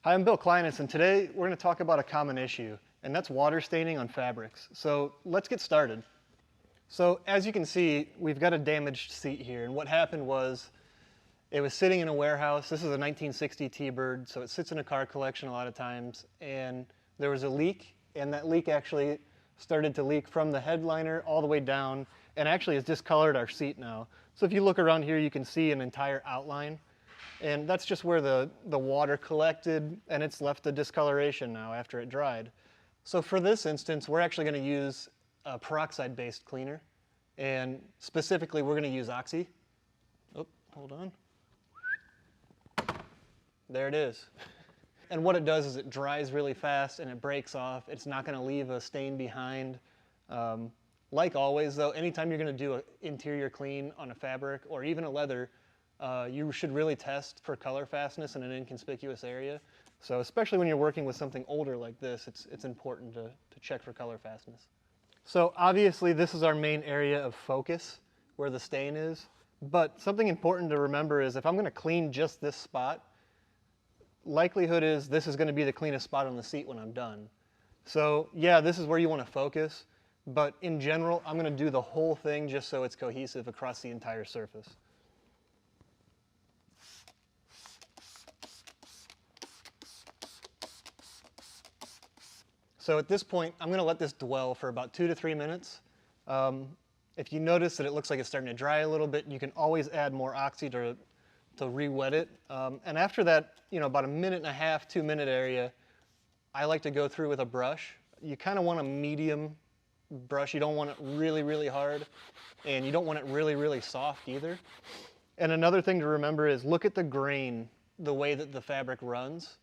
Hi, I'm Bill Kleinis, and today we're going to talk about a common issue, and that's water staining on fabrics. So let's get started. So as you can see, we've got a damaged seat here, and what happened was it was sitting in a warehouse. This is a 1960 T-Bird, so it sits in a car collection a lot of times, and there was a leak, and that leak actually started to leak from the headliner all the way down, and actually has discolored our seat now. So if you look around here, you can see an entire outline. And that's just where the water collected, and it's left a discoloration now after it dried. So for this instance, we're actually going to use a peroxide-based cleaner. And specifically, we're going to use Oxy. Oh, hold on. There it is. And what it does is it dries really fast, and it breaks off. It's not going to leave a stain behind. Like always, though, anytime you're going to do an interior clean on a fabric or even a leather, you should really test for color fastness in an inconspicuous area. So especially when you're working with something older like this, it's important to check for color fastness. So obviously this is our main area of focus where the stain is, but something important to remember is if I'm going to clean just this spot, likelihood is this is going to be the cleanest spot on the seat when I'm done. So yeah, this is where you want to focus, but in general I'm going to do the whole thing just so it's cohesive across the entire surface. So at this point, I'm going to let this dwell for about 2 to 3 minutes. If you notice that it looks like it's starting to dry a little bit, you can always add more Oxy to re-wet it. And after that, about a 1.5 to 2 minute area, I like to go through with a brush. You kind of want a medium brush. You don't want it really, really hard, and you don't want it really, really soft either. And another thing to remember is look at the grain, the way that the fabric runs.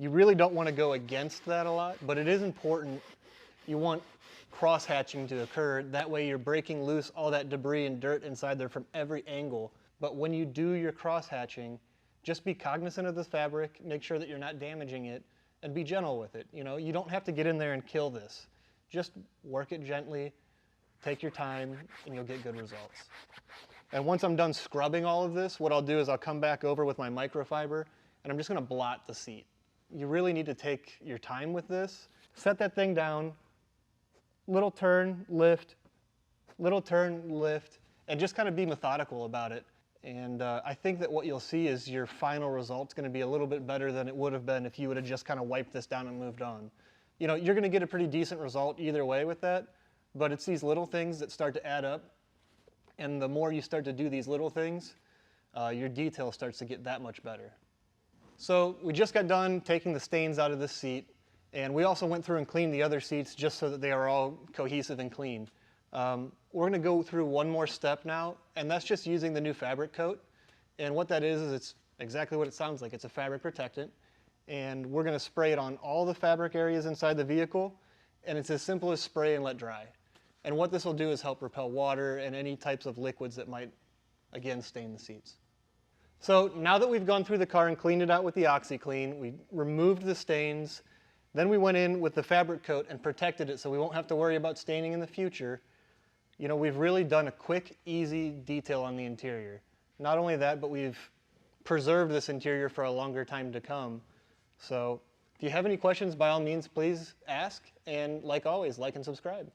You really don't want to go against that a lot, but it is important. You want cross-hatching to occur. That way you're breaking loose all that debris and dirt inside there from every angle. But when you do your cross-hatching, just be cognizant of the fabric, make sure that you're not damaging it, and be gentle with it. You don't have to get in there and kill this. Just work it gently, take your time, and you'll get good results. And once I'm done scrubbing all of this, what I'll do is I'll come back over with my microfiber, and I'm just going to blot the seat. You really need to take your time with this. Set that thing down, little turn, lift, and just kind of be methodical about it. And I think that what you'll see is your final result's going to be a little bit better than it would have been if you would have just kind of wiped this down and moved on. You're going to get a pretty decent result either way with that, but it's these little things that start to add up. And the more you start to do these little things, your detail starts to get that much better. So we just got done taking the stains out of this seat, and we also went through and cleaned the other seats just so that they are all cohesive and clean. We're going to go through one more step now, and that's just using the new fabric coat. And what that is it's exactly what it sounds like. It's a fabric protectant, and we're going to spray it on all the fabric areas inside the vehicle, and it's as simple as spray and let dry. And what this will do is help repel water and any types of liquids that might, again, stain the seats. So now that we've gone through the car and cleaned it out with the OxiClean, we removed the stains, then we went in with the fabric coat and protected it so we won't have to worry about staining in the future. We've really done a quick, easy detail on the interior. Not only that, but we've preserved this interior for a longer time to come. So if you have any questions, by all means, please ask. And like always, like and subscribe.